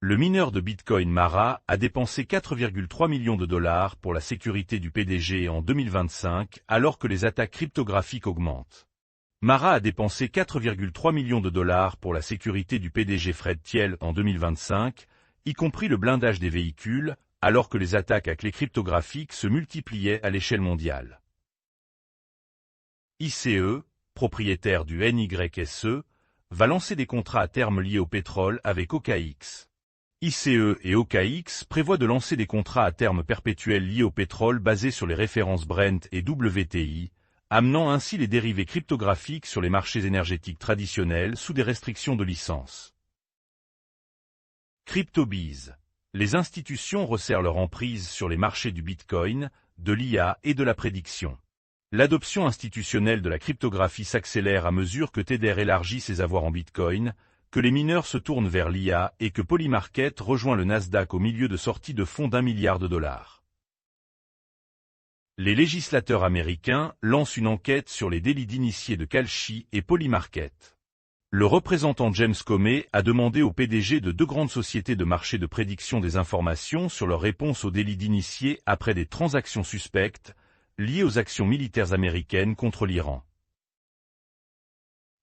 Le mineur de Bitcoin Mara a dépensé 4,3 millions de dollars pour la sécurité du PDG en 2025 alors que les attaques cryptographiques augmentent. Mara a dépensé 4,3 millions de dollars pour la sécurité du PDG Fred Thiel en 2025, y compris le blindage des véhicules, alors que les attaques à clé cryptographiques se multipliaient à l'échelle mondiale. ICE, propriétaire du NYSE, va lancer des contrats à terme liés au pétrole avec OKX. ICE et OKX prévoient de lancer des contrats à terme perpétuels liés au pétrole basés sur les références Brent et WTI, amenant ainsi les dérivés cryptographiques sur les marchés énergétiques traditionnels sous des restrictions de licence. CryptoBees. Les institutions resserrent leur emprise sur les marchés du Bitcoin, de l'IA et de la prédiction. L'adoption institutionnelle de la cryptographie s'accélère à mesure que Tether élargit ses avoirs en Bitcoin, que les mineurs se tournent vers l'IA et que Polymarket rejoint le Nasdaq au milieu de sorties de fonds d'1 milliard de dollars. Les législateurs américains lancent une enquête sur les délits d'initiés de Kalshi et Polymarket. Le représentant James Comey a demandé au PDG de deux grandes sociétés de marché de prédiction des informations sur leur réponse aux délits d'initiés après des transactions suspectes liées aux actions militaires américaines contre l'Iran.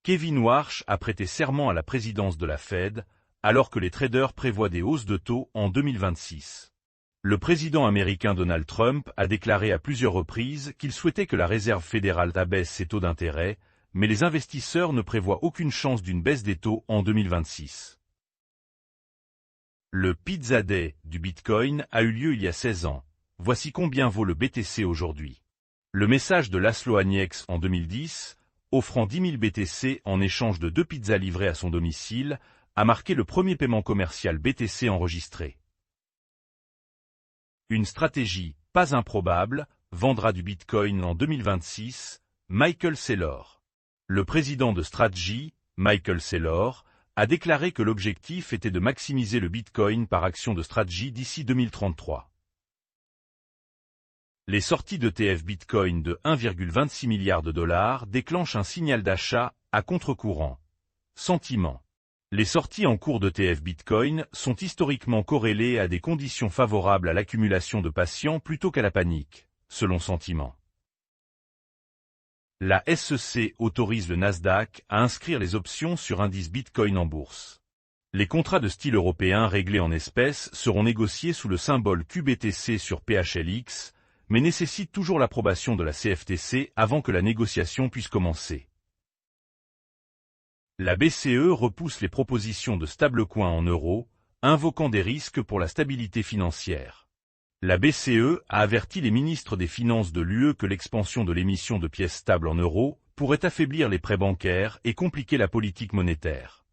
Kevin Warsh a prêté serment à la présidence de la Fed, alors que les traders prévoient des hausses de taux en 2026. Le président américain Donald Trump a déclaré à plusieurs reprises qu'il souhaitait que la Réserve fédérale abaisse ses taux d'intérêt, mais les investisseurs ne prévoient aucune chance d'une baisse des taux en 2026. Le Pizza Day du Bitcoin a eu lieu il y a 16 ans. Voici combien vaut le BTC aujourd'hui. Le message de Laszlo Hanieks en 2010, offrant 10 000 BTC en échange de 2 pizzas livrées à son domicile, a marqué le premier paiement commercial BTC enregistré. Une stratégie, pas improbable, vendra du Bitcoin en 2026, Michael Saylor. Le président de Strategy, Michael Saylor, a déclaré que l'objectif était de maximiser le Bitcoin par action de Strategy d'ici 2033. Les sorties d'ETF Bitcoin de 1,26 milliard de dollars déclenchent un signal d'achat à contre-courant. Sentiment. Les sorties en cours d'ETF Bitcoin sont historiquement corrélées à des conditions favorables à l'accumulation de patients plutôt qu'à la panique, selon Sentiment. La SEC autorise le Nasdaq à inscrire les options sur indice Bitcoin en bourse. Les contrats de style européen réglés en espèces seront négociés sous le symbole QBTC sur PHLX, mais nécessitent toujours l'approbation de la CFTC avant que la négociation puisse commencer. La BCE repousse les propositions de stablecoin en euros, invoquant des risques pour la stabilité financière. La BCE a averti les ministres des Finances de l'UE que l'expansion de l'émission de pièces stables en euros pourrait affaiblir les prêts bancaires et compliquer la politique monétaire.